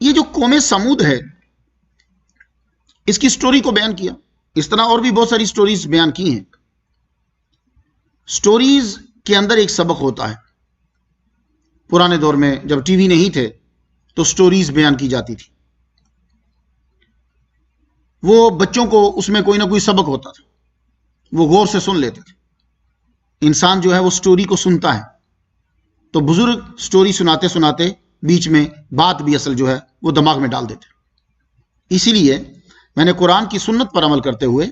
یہ جو قوم سمود ہے اس کی سٹوری کو بیان کیا. اس طرح اور بھی بہت ساری سٹوریز بیان کی ہیں. سٹوریز کے اندر ایک سبق ہوتا ہے. پرانے دور میں جب ٹی وی نہیں تھے تو سٹوریز بیان کی جاتی تھی. وہ بچوں کو اس میں کوئی نہ کوئی سبق ہوتا تھا, وہ غور سے سن لیتے تھے. انسان جو ہے وہ سٹوری کو سنتا ہے, تو بزرگ سٹوری سناتے سناتے بیچ میں بات بھی اصل جو ہے وہ دماغ میں ڈال دیتے. اسی لیے میں نے قرآن کی سنت پر عمل کرتے ہوئے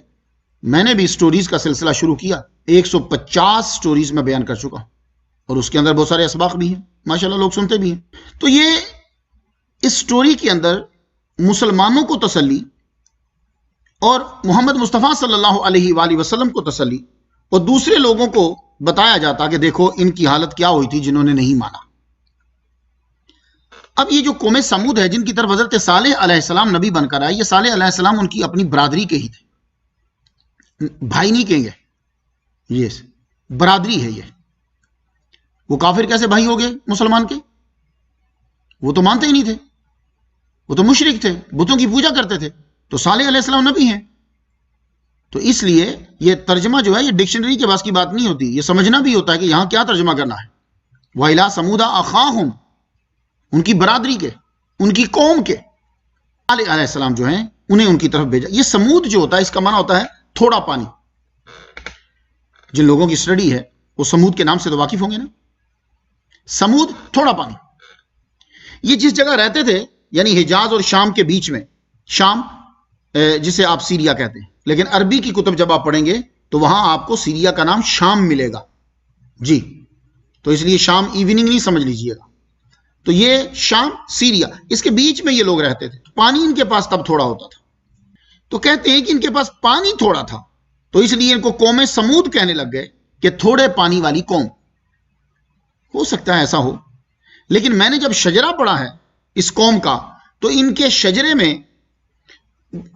میں نے بھی سٹوریز کا سلسلہ شروع کیا. 150 سٹوریز میں بیان کر چکا ہوں, اور اس کے اندر بہت سارے اسباق بھی ہیں, ماشاءاللہ لوگ سنتے بھی ہیں. تو یہ اس سٹوری کے اندر مسلمانوں کو تسلی اور محمد مصطفیٰ صلی اللہ علیہ وآلہ وسلم کو تسلی, اور دوسرے لوگوں کو بتایا جاتا کہ دیکھو ان کی حالت کیا ہوئی تھی جنہوں نے نہیں مانا. اب یہ جو قوم سمود ہے جن کی طرف حضرت صالح علیہ السلام نبی بن کر آئے, یہ صالح علیہ السلام ان کی اپنی برادری کے ہی تھے, بھائی نہیں کہیں گے, یہ برادری ہے. یہ وہ کافر کیسے بھائی ہو گئے مسلمان کے؟ وہ تو مانتے ہی نہیں تھے, وہ تو مشرک تھے, بتوں کی پوجا کرتے تھے. تو صالح علیہ السلام نبی ہیں. تو اس لیے یہ ترجمہ جو ہے یہ ڈکشنری کے پاس کی بات نہیں ہوتی, یہ سمجھنا بھی ہوتا ہے کہ یہاں کیا ترجمہ کرنا ہے. وَإِلَىٰ ثَمُودَ أَخَاهُمْ, ان کی برادری کے, ان کی قوم کے. صالح علیہ السلام جو ہیں انہیں ان کی طرف بھیجا. یہ سمود جو ہوتا ہے اس کا معنی ہوتا ہے تھوڑا پانی. جن لوگوں کی سٹڈی ہے وہ سمود کے نام سے تو واقف ہوں گے نا. سمود تھوڑا پانی. یہ جس جگہ رہتے تھے یعنی حجاز اور شام کے بیچ میں, شام جسے آپ سیریا کہتے ہیں, لیکن عربی کی کتب جب آپ پڑھیں گے تو وہاں آپ کو سیریا کا نام شام ملے گا جی. تو اس لیے شام ایوننگ نہیں سمجھ لیجئے گا. تو یہ شام سیریا, اس کے بیچ میں یہ لوگ رہتے تھے. پانی ان کے پاس تب تھوڑا ہوتا تھا. تو کہتے ہیں کہ ان کے پاس پانی تھوڑا تھا, تو اس لیے ان کو قوم سمود کہنے لگ گئے کہ تھوڑے پانی والی قوم. ہو سکتا ہے ایسا ہو, لیکن میں نے جب شجرہ پڑھا ہے اس قوم کا تو ان کے شجرے میں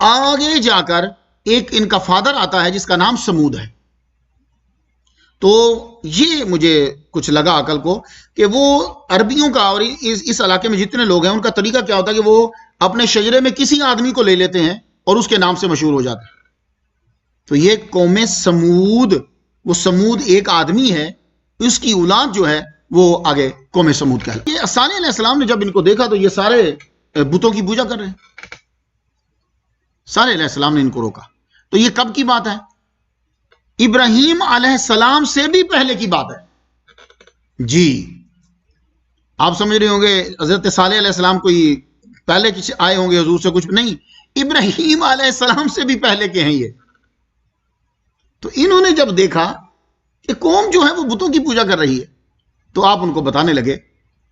آگے جا کر ایک ان کا فادر آتا ہے جس کا نام سمود ہے. تو یہ مجھے کچھ لگا عقل کو کہ وہ عربیوں کا اور اس علاقے میں جتنے لوگ ہیں ان کا طریقہ کیا ہوتا ہے کہ وہ اپنے شجرے میں کسی آدمی کو لے لیتے ہیں اور اس کے نام سے مشہور ہو جاتے ہیں. تو یہ قوم سمود, وہ سمود ایک آدمی ہے, اس کی اولاد جو ہے وہ آگے قوم سمود کہلاتی ہے. یہ صالح علیہ السلام نے جب ان کو دیکھا تو یہ سارے بتوں کی پوجا کر رہے ہیں. صالح علیہ السلام نے ان کو روکا. تو یہ کب کی بات ہے؟ ابراہیم علیہ السلام سے بھی پہلے کی بات ہے جی. آپ سمجھ رہے ہوں گے حضرت صالح علیہ السلام کوئی پہلے آئے ہوں گے حضور سے, کچھ نہیں. ابراہیم علیہ السلام سے بھی پہلے کے ہیں یہ. تو انہوں نے جب دیکھا کہ قوم جو ہے وہ بتوں کی پوجا کر رہی ہے تو آپ ان کو بتانے لگے,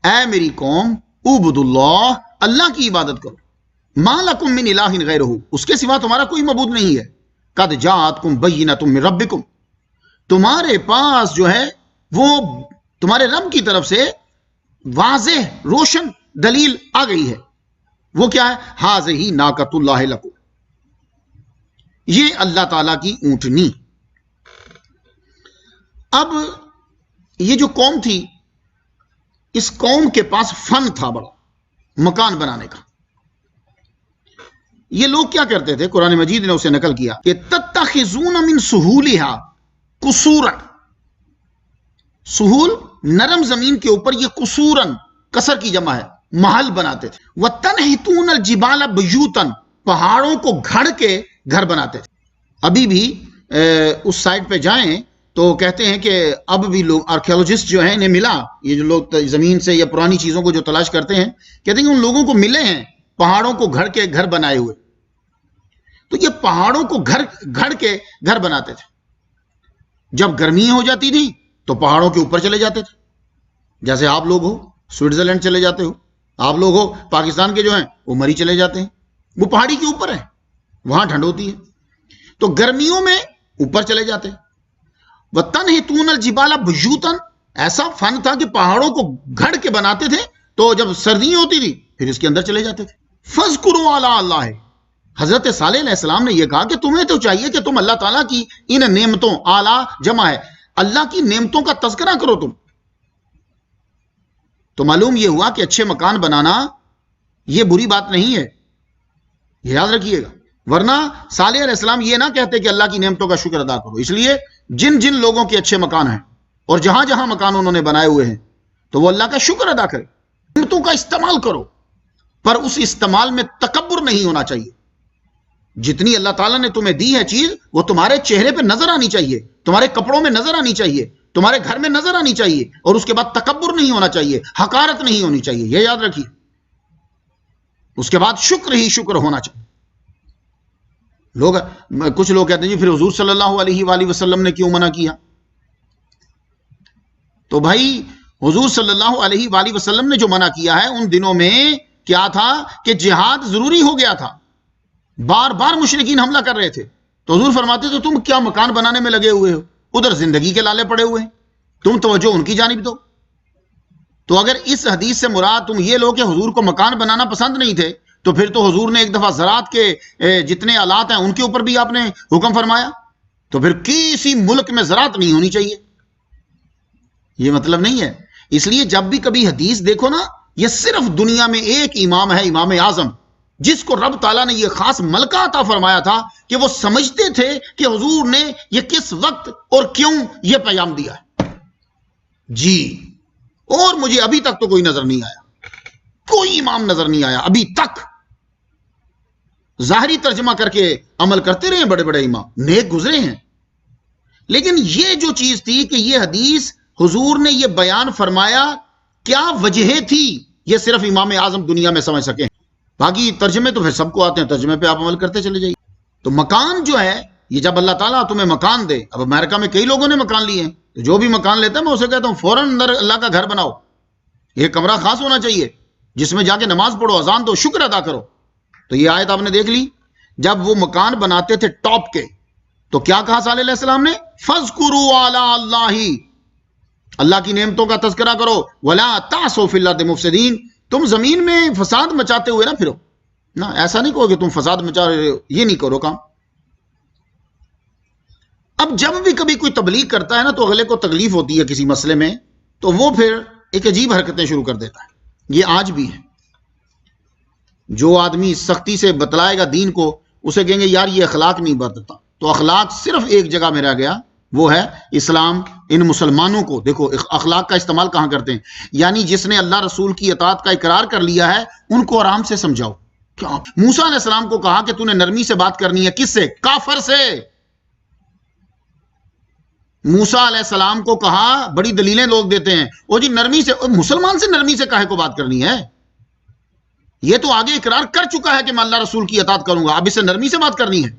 اے میری قوم اعبدوا اللہ, اللہ کی عبادت کرو. ما لکم من الہ غیرہ, اس کے سوا تمہارا کوئی معبود نہیں ہے. قد جاءتکم بینۃ من ربکم, تمہارے پاس جو ہے وہ تمہارے رب کی طرف سے واضح روشن دلیل آ گئی ہے. وہ کیا ہے؟ ھذہ ناقۃ اللہ لکم, یہ اللہ تعالیٰ کی اونٹنی. اب یہ جو قوم تھی اس قوم کے پاس فن تھا بڑا, مکان بنانے کا. یہ لوگ کیا کرتے تھے, قرآن مجید نے اسے نقل کیا کہ تتخذون من سہولھا قصورا, سہول نرم زمین کے اوپر, یہ قصورا کسر کی جمع ہے, محل بناتے تھے. وتنحتون الجبال بیوتا, پہاڑوں کو گھڑ کے گھر بناتے تھے. ابھی بھی اس سائٹ پہ جائیں تو کہتے ہیں کہ اب بھی لوگ آرکیولوجسٹ جو ہیں انہیں ملا, یہ جو لوگ زمین سے یا پرانی چیزوں کو جو تلاش کرتے ہیں, کہتے ہیں کہ ان لوگوں کو ملے ہیں پہاڑوں کو گھڑ کے گھر بنائے ہوئے. تو یہ پہاڑوں کو گھڑ کے گھر بناتے تھے. جب گرمیاں ہو جاتی تھی تو پہاڑوں کے اوپر چلے جاتے تھے. جیسے آپ لوگ ہو سوئٹزرلینڈ چلے جاتے ہو, آپ لوگ ہو پاکستان کے جو ہیں وہ مری چلے جاتے ہیں, وہ پہاڑی کے اوپر ہے, وہاں ٹھنڈ ہوتی ہے. تو گرمیوں میں اوپر چلے جاتے. وَتَنْحِتُونَ الْجِبَالَ بُيُوتًا, ایسا فن تھا کہ پہاڑوں کو گھڑ کے بناتے تھے, تو جب سردیاں ہوتی تھی پھر اس کے اندر چلے جاتے تھے. فَاذْكُرُوا آلَاءَ اللَّهِ, حضرت صالح علیہ السلام نے یہ کہا کہ تمہیں تو چاہیے کہ تم اللہ تعالیٰ کی ان نعمتوں, آلہ جمع ہے, اللہ کی نعمتوں کا تذکرہ کرو تم. تو معلوم یہ ہوا کہ اچھے مکان بنانا یہ بری بات نہیں ہے، یہ یاد رکھیے گا. ورنہ صالح علیہ السلام یہ نہ کہتے کہ اللہ کی نعمتوں کا شکر ادا کرو. اس لیے جن جن لوگوں کے اچھے مکان ہیں اور جہاں جہاں مکان انہوں نے بنائے ہوئے ہیں تو وہ اللہ کا شکر ادا کرے، نعمتوں کا استعمال کرو، پر اس استعمال میں تکبر نہیں ہونا چاہیے. جتنی اللہ تعالیٰ نے تمہیں دی ہے چیز وہ تمہارے چہرے پہ نظر آنی چاہیے، تمہارے کپڑوں میں نظر آنی چاہیے، تمہارے گھر میں نظر آنی چاہیے، اور اس کے بعد تکبر نہیں ہونا چاہیے، حقارت نہیں ہونی چاہیے، یہ یاد رکھیے. اس کے بعد شکر ہی شکر ہونا چاہیے. کچھ لوگ کہتے ہیں جی پھر حضور صلی اللہ علیہ وآلہ وسلم نے کیوں منع کیا؟ تو بھائی حضور صلی اللہ علیہ وآلہ وسلم نے جو منع کیا ہے ان دنوں میں کیا تھا کہ جہاد ضروری ہو گیا تھا، بار بار مشرکین حملہ کر رہے تھے. تو حضور فرماتے تھے تم کیا مکان بنانے میں لگے ہوئے ہو، ادھر زندگی کے لالے پڑے ہوئے ہیں، تم توجہ ان کی جانب دو. تو اگر اس حدیث سے مراد تم یہ لو کہ حضور کو مکان بنانا پسند نہیں تھے تو پھر تو حضور نے ایک دفعہ زراعت کے جتنے آلات ہیں ان کے اوپر بھی آپ نے حکم فرمایا، تو پھر کسی ملک میں زراعت نہیں ہونی چاہیے. یہ مطلب نہیں ہے. اس لیے جب بھی کبھی حدیث دیکھو نا، یہ صرف دنیا میں ایک امام ہے، امام اعظم، جس کو رب تعالیٰ نے یہ خاص ملکہ عطا فرمایا تھا کہ وہ سمجھتے تھے کہ حضور نے یہ کس وقت اور کیوں یہ پیغام دیا ہے. جی، اور مجھے ابھی تک تو کوئی نظر نہیں آیا، کوئی امام نظر نہیں آیا ابھی تک. ظاہری ترجمہ کر کے عمل کرتے رہے ہیں بڑے بڑے امام، نیک گزرے ہیں، لیکن یہ جو چیز تھی کہ یہ حدیث حضور نے یہ بیان فرمایا، کیا وجہ تھی، یہ صرف امام اعظم دنیا میں سمجھ سکے. باقی ترجمے تو پھر سب کو آتے ہیں، ترجمے پہ آپ عمل کرتے چلے جائیے. تو مکان جو ہے یہ جب اللہ تعالیٰ تمہیں مکان دے، اب امریکہ میں کئی لوگوں نے مکان لیے ہیں، تو جو بھی مکان لیتا ہے میں اسے کہتا ہوں فوراً اندر اللہ کا گھر بناؤ. یہ کمرہ خاص ہونا چاہیے جس میں جا کے نماز پڑھو، اذان دو، شکر ادا کرو. تو یہ آیت آپ نے دیکھ لی. جب وہ مکان بناتے تھے ٹاپ کے تو کیا کہا صالح علیہ السلام نے؟ فَاذْكُرُوا آلَاءَ اللَّهِ، اللہ کی نعمتوں کا تذکرہ کرو. وَلَا تَعْثُوا فِي الْأَرْضِ مُفْسِدِينَ، تم زمین میں فساد مچاتے ہوئے نہ پھرو. نہ ایسا نہیں کہو کہ تم فساد مچا رہے ہو، یہ نہیں کرو کام. اب جب بھی کبھی کوئی تبلیغ کرتا ہے نا تو اگلے کو تکلیف ہوتی ہے کسی مسئلے میں، تو وہ پھر ایک عجیب حرکتیں شروع کر دیتا ہے. یہ آج بھی ہے. جو آدمی سختی سے بتلائے گا دین کو، اسے کہیں گے یار یہ اخلاق نہیں برتتا. تو اخلاق صرف ایک جگہ میں رہ گیا، وہ ہے اسلام. ان مسلمانوں کو دیکھو اخلاق کا استعمال کہاں کرتے ہیں، یعنی جس نے اللہ رسول کی اطاعت کا اقرار کر لیا ہے ان کو آرام سے سمجھاؤ. کیا موسیٰ علیہ السلام کو کہا کہ تو نے نرمی سے بات کرنی ہے، کس سے؟ کافر سے. موسیٰ علیہ السلام کو کہا، بڑی دلیلیں لوگ دیتے ہیں، وہ جی نرمی سے، مسلمان سے نرمی سے کاہے کو بات کرنی ہے؟ یہ تو آگے اقرار کر چکا ہے کہ میں اللہ رسول کی اطاعت کروں گا، اب اسے نرمی سے بات کرنی ہے.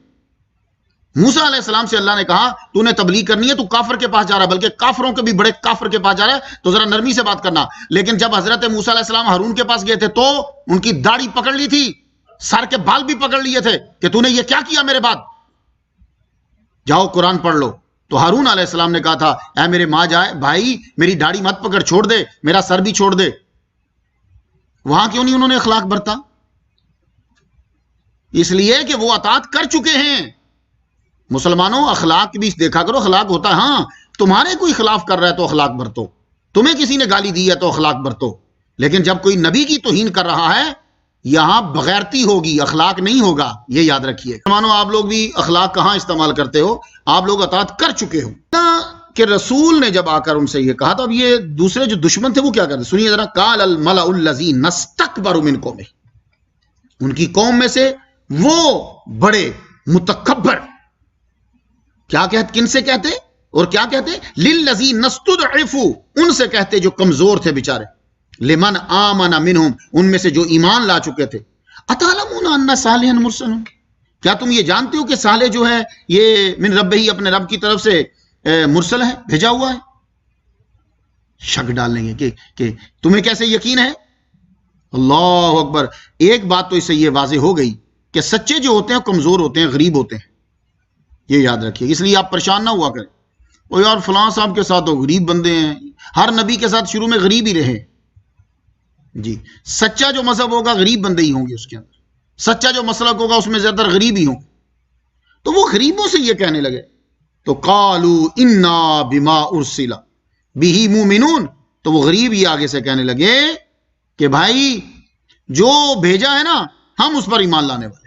موسیٰ علیہ السلام سے اللہ نے کہا تو نے تبلیغ کرنی ہے، تو کافر کے پاس جا رہا ہے، بلکہ کافروں کے بھی بڑے کافر کے پاس جا رہا ہے، تو ذرا نرمی سے بات کرنا. لیکن جب حضرت موسیٰ علیہ السلام ہارون کے پاس گئے تھے تو ان کی داڑھی پکڑ لی تھی، سر کے بال بھی پکڑ لیے تھے کہ تو نے یہ کیا کیا میرے بعد، جاؤ قرآن پڑھ لو. تو ہارون علیہ السلام نے کہا تھا اے میرے ماں جائے بھائی میری داڑھی مت پکڑ، چھوڑ دے، میرا سر بھی چھوڑ دے. وہاں کیوں نہیں انہوں نے اخلاق برتا؟ اس لیے کہ وہ اطاعت کر چکے ہیں. مسلمانوں اخلاق بھی دیکھا کرو، اخلاق ہوتا ہے، ہاں تمہارے کوئی خلاف کر رہا ہے تو اخلاق برتو، تمہیں کسی نے گالی دی ہے تو اخلاق برتو، لیکن جب کوئی نبی کی توہین کر رہا ہے یہاں بغیرتی ہوگی، اخلاق نہیں ہوگا، یہ یاد رکھیے. مسلمانوں آپ لوگ بھی اخلاق کہاں استعمال کرتے ہو؟ آپ لوگ اطاعت کر چکے ہو کہ رسول نے جب آ کر ان سے یہ کہا تو اب یہ دوسرے جو دشمن تھے وہ کیا کرتے؟ سنیے ذرا. قال الملأ الذین استکبروا من قومہ، ان کی قوم میں سے وہ بڑے متکبر کیا کہتے، کن سے کہتے اور کیا کہتے؟ للذین استضعفوا، ان سے کہتے جو کمزور تھے بیچارے. لمن آمن منہم، ان میں سے جو ایمان لا چکے تھے. اتعلمون ان صالحا مرسل، کیا تم یہ جانتے ہو کہ صالح جو ہے یہ من رب ہی، اپنے رب کی طرف سے مرسل ہے، بھیجا ہوا ہے. شک ڈال لیں گے کہ تمہیں کیسے یقین ہے؟ اللہ اکبر. ایک بات تو اس سے یہ واضح ہو گئی کہ سچے جو ہوتے ہیں کمزور ہوتے ہیں، غریب ہوتے ہیں، یہ یاد رکھیے. اس لیے آپ پریشان نہ ہوا کریں، او یار فلاں صاحب کے ساتھ تو غریب بندے ہیں. ہر نبی کے ساتھ شروع میں غریب ہی رہے جی. سچا جو مذہب ہوگا غریب بندے ہی ہوں گے اس کے اندر، سچا جو مسلک ہوگا اس میں زیادہ تر غریب ہی ہوں. تو وہ غریبوں سے یہ کہنے لگے تو قالوا انا بما ارسل بہ مؤمنون، تو وہ غریب ہی آگے سے کہنے لگے کہ بھائی جو بھیجا ہے نا ہم اس پر ایمان لانے والے.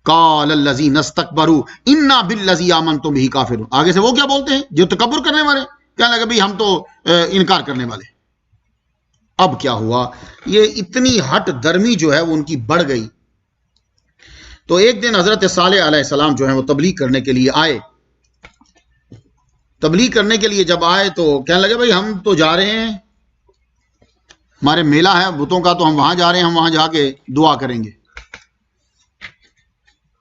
قال الذین استکبروا انا بالذی آمنتم بہ کافرون. آگے سے وہ کیا بولتے ہیں جو تکبر کرنے والے, کہنے لگے بھئی ہم تو انکار کرنے والے. اب کیا ہوا, یہ اتنی ہٹ درمی جو ہے وہ ان کی بڑھ گئی. تو ایک دن حضرت صالح علیہ السلام جو ہیں وہ تبلیغ کرنے کے لیے آئے. تبلیغ کرنے کے لیے جب آئے تو کہنے لگے بھئی ہم تو جا رہے ہیں, ہمارے میلہ ہے بتوں کا, تو ہم وہاں جا رہے ہیں, ہم وہاں جا کے دعا کریں گے.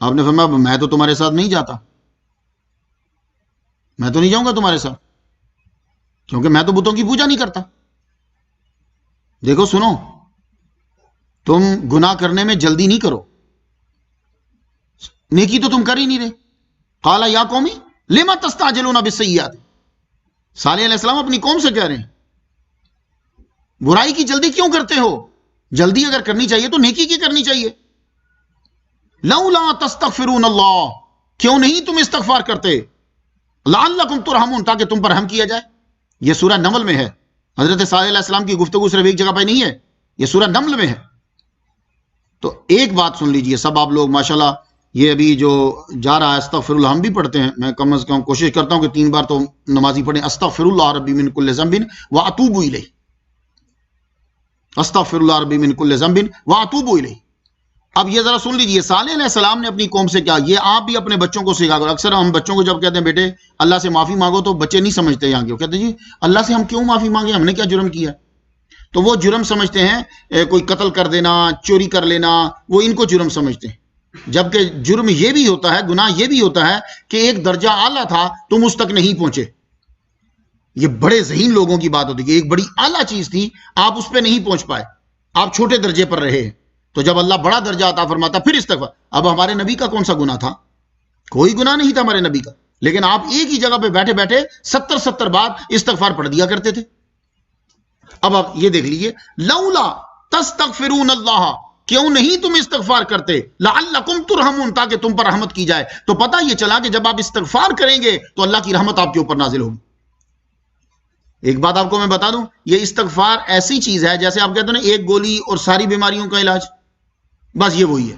آپ نے فرمایا میں تو تمہارے ساتھ نہیں جاتا, میں تو نہیں جاؤں گا تمہارے ساتھ, کیونکہ میں تو بتوں کی پوجا نہیں کرتا. دیکھو سنو, تم گناہ کرنے میں جلدی نہیں کرو, نیکی تو تم کر ہی نہیں رہے. قال یا قومی لما تستعجلون بالسیئات. صالح علیہ السلام اپنی قوم سے کہہ رہے ہیں برائی کی جلدی کیوں کرتے ہو, جلدی اگر کرنی چاہیے تو نیکی کی کرنی چاہیے. لولا تستغفرون اللہ, کیوں نہیں تم استغفار کرتے, لعلکم ترحمون, تاکہ تم پر رحم کیا جائے. یہ سورہ نمل میں ہے. حضرت صالح علیہ السلام کی گفتگو صرف ایک جگہ پہ نہیں ہے, یہ سورہ نمل میں ہے. تو ایک بات سن لیجئے سب آپ لوگ, ماشاءاللہ یہ ابھی جو جا رہا ہے استغفر اللہ ہم بھی پڑھتے ہیں, میں کم از کم کوشش کرتا ہوں کہ 3 بار تو نمازی پڑھیں, استغفر اللہ ربی من کل ذنب واتوب الیہ, استغفر اللہ ربی من کل ذنب واتوب الیہ. اب یہ ذرا سن لیجئے صالح علیہ السلام نے اپنی قوم سے کیا, یہ آپ بھی اپنے بچوں کو سکھا کرو. اکثر ہم بچوں کو جب کہتے ہیں بیٹے اللہ سے معافی مانگو تو بچے نہیں سمجھتے یہاں کے, وہ کہتے ہیں جی اللہ سے ہم کیوں معافی مانگیں, ہم نے کیا جرم کیا. تو وہ جرم سمجھتے ہیں کوئی قتل کر دینا, چوری کر لینا, وہ ان کو جرم سمجھتے ہیں. جبکہ جرم یہ بھی ہوتا ہے, گناہ یہ بھی ہوتا ہے کہ ایک درجہ اعلیٰ تھا تم اس تک نہیں پہنچے. یہ بڑے ذہین لوگوں کی بات ہوتی ہے, ایک بڑی اعلیٰ چیز تھی آپ اس پہ نہیں پہنچ پائے, آپ چھوٹے درجے پر رہے ہیں, تو جب اللہ بڑا درجہ عطا فرماتا پھر استغفار. اب ہمارے نبی کا کون سا گناہ تھا, کوئی گناہ نہیں تھا ہمارے نبی کا, لیکن آپ ایک ہی جگہ پہ بیٹھے بیٹھے 70 بار استغفار پڑھ دیا کرتے تھے. اب آپ یہ دیکھ لیجئے, لولا تستغفرون اللہ, کیوں نہیں تم استغفار کرتے, لعلکم ترحمون, تاکہ تم پر رحمت کی جائے. تو پتہ یہ چلا کہ جب آپ استغفار کریں گے تو اللہ کی رحمت آپ کے اوپر نازل ہوگی. ایک بات آپ کو میں بتا دوں, یہ استغفار ایسی چیز ہے جیسے آپ کہتے ہیں نا ایک گولی اور ساری بیماریوں کا علاج, بس یہ وہی ہے.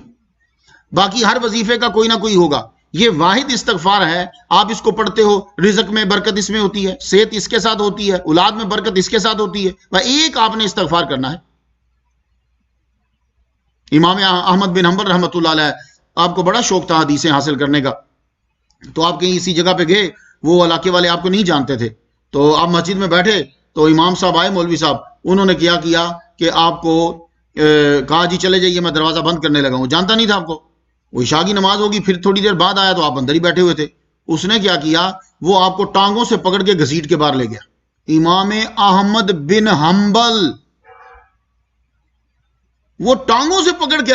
باقی ہر وظیفے کا کوئی نہ کوئی ہوگا, یہ واحد استغفار ہے. آپ اس کو پڑھتے ہو, رزق میں برکت اس میں ہوتی ہے, صحت اس کے ساتھ ہوتی ہے, اولاد میں برکت اس کے ساتھ ہوتی ہے. ایک آپ نے استغفار کرنا ہے. امام احمد بن حنبل رحمۃ اللہ علیہ, آپ کو بڑا شوق تھا حدیثیں حاصل کرنے کا, تو آپ کہیں اسی جگہ پہ گئے, وہ علاقے والے آپ کو نہیں جانتے تھے, تو آپ مسجد میں بیٹھے تو امام صاحب آئے, مولوی صاحب, انہوں نے کیا کہ آپ کو کہا جی چلے جائیے میں دروازہ بند کرنے لگا ہوں. جانتا نہیں تھا آپ کو, وہ عشاء کی نماز ہوگی, پھر تھوڑی دیر بعد آیا تو آپ اندر ہی بیٹھے ہوئے تھے. اس نے کیا وہ آپ کو ٹانگوں سے پکڑ کے گھسیٹ کے باہر لے گیا. امام احمد بن حنبل, وہ ٹانگوں سے پکڑ کے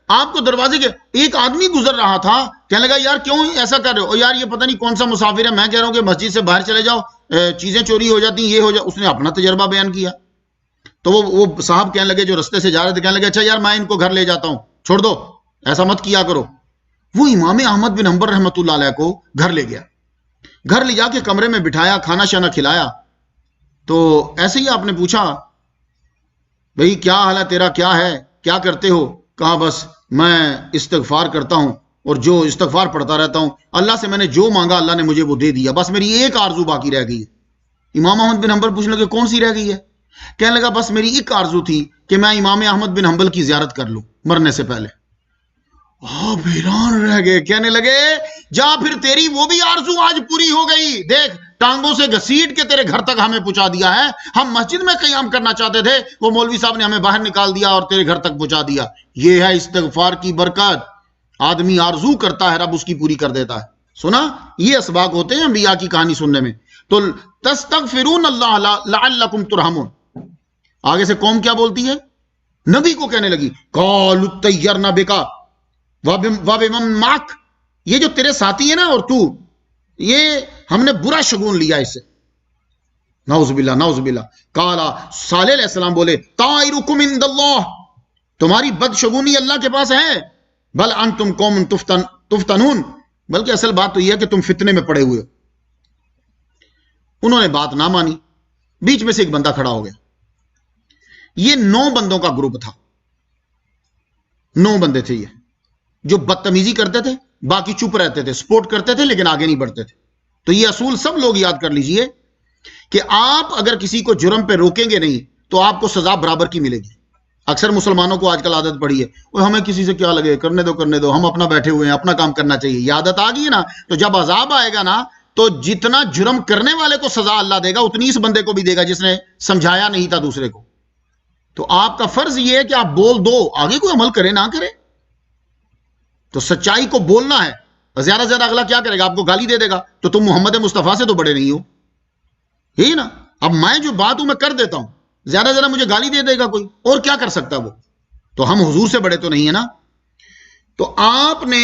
آپ کو دروازے کے, ایک آدمی گزر رہا تھا, کہنے لگا یار کیوں ایسا کر رہے ہو, یار یہ پتہ نہیں کون سا مسافر ہے, میں کہہ رہا ہوں کہ مسجد سے باہر چلے جاؤ, چیزیں چوری ہو جاتی ہیں, یہ ہو جائے. اس نے اپنا تجربہ بیان کیا. تو وہ صاحب کہنے لگے جو رستے سے جا رہے تھے, کہنے لگے اچھا یار میں ان کو گھر لے جاتا ہوں, چھوڑ دو, ایسا مت کیا کرو. وہ امام احمد بن حنبل رحمۃ اللہ علیہ کو گھر لے گیا, گھر لے جا کے کمرے میں بٹھایا, کھانا شانا کھلایا. تو ایسے ہی آپ نے پوچھا بھئی کیا حال ہے تیرا, کیا ہے, کیا کرتے ہو. کہا بس میں استغفار کرتا ہوں اور جو استغفار پڑھتا رہتا ہوں, اللہ سے میں نے جو مانگا اللہ نے مجھے وہ دے دیا, بس میری ایک آرزو باقی رہ گئی ہے. امام احمد بن حنبل پوچھنے لگے کون سی رہ گئی ہے. کہنے لگا بس میری ایک آرزو تھی کہ میں امام احمد بن حنبل کی زیارت کر لوں مرنے سے پہلے. آپ حیران رہ گئے, کہنے لگے جا پھر تیری وہ بھی آرزو آج پوری ہو گئی, دیکھ ٹانگوں سے گھسیٹ کے تیرے گھر تک ہمیں پہنچا دیا ہے. ہم مسجد میں قیام کرنا چاہتے تھے, وہ مولوی صاحب نے ہمیں باہر نکال دیا اور تیرے گھر تک پہنچا دیا. یہ ہے استغفار کی برکت. آدمی آرزو کرتا ہے رب اس کی پوری کر دیتا ہے. سنا, یہ اسباق ہوتے ہیں انبیاء کی کہانی سننے میں. تو تستغفرون اللہ لعلکم ترحمون. آگے سے قوم کیا بولتی ہے, نبی کو کہنے لگی قالوا طیرنا بکا وبمن معک, یہ جو تیرے ساتھی ہیں نا اور تو, یہ ہم نے برا شگون لیا اس سے. نعوذ باللہ نعوذ باللہ. قالا, صالح علیہ السلام بولے طائرکم عند اللہ, تمہاری بدشگونی اللہ کے پاس ہے. بل انتم قوم تفتنون, بلکہ اصل بات تو یہ ہے کہ تم فتنے میں پڑے ہوئے. انہوں نے بات نہ مانی. بیچ میں سے ایک بندہ کھڑا ہو گیا, یہ 9 بندوں کا گروپ تھا. 9 بندے تھے یہ جو بدتمیزی کرتے تھے, باقی چپ رہتے تھے, سپورٹ کرتے تھے لیکن آگے نہیں بڑھتے تھے. تو یہ اصول سب لوگ یاد کر لیجئے کہ آپ اگر کسی کو جرم پہ روکیں گے نہیں تو آپ کو سزا برابر کی ملے گی. اکثر مسلمانوں کو آج کل عادت پڑی ہے, ہمیں کسی سے کیا لگے, کرنے دو, ہم اپنا بیٹھے ہوئے ہیں, اپنا کام کرنا چاہیے. یہ عادت آ گئی ہے نا, تو جب عذاب آئے گا نا تو جتنا جرم کرنے والے کو سزا اللہ دے گا اتنی اس بندے کو بھی دے گا جس نے سمجھایا نہیں تھا دوسرے کو. تو آپ کا فرض یہ ہے کہ آپ بول دو, آگے کوئی عمل کرے نہ کرے. تو سچائی کو بولنا ہے. زیادہ سے زیادہ اگلا کیا کرے گا, آپ کو گالی دے گا, تو تم محمد مصطفیٰ سے تو بڑے نہیں ہو. یہی نا, اب میں جو بات ہوں میں کر دیتا ہوں, زیادہ سے زیادہ مجھے گالی دے گا کوئی, اور کیا کر سکتا وہ. تو ہم حضور سے بڑے تو نہیں ہیں نا. تو آپ نے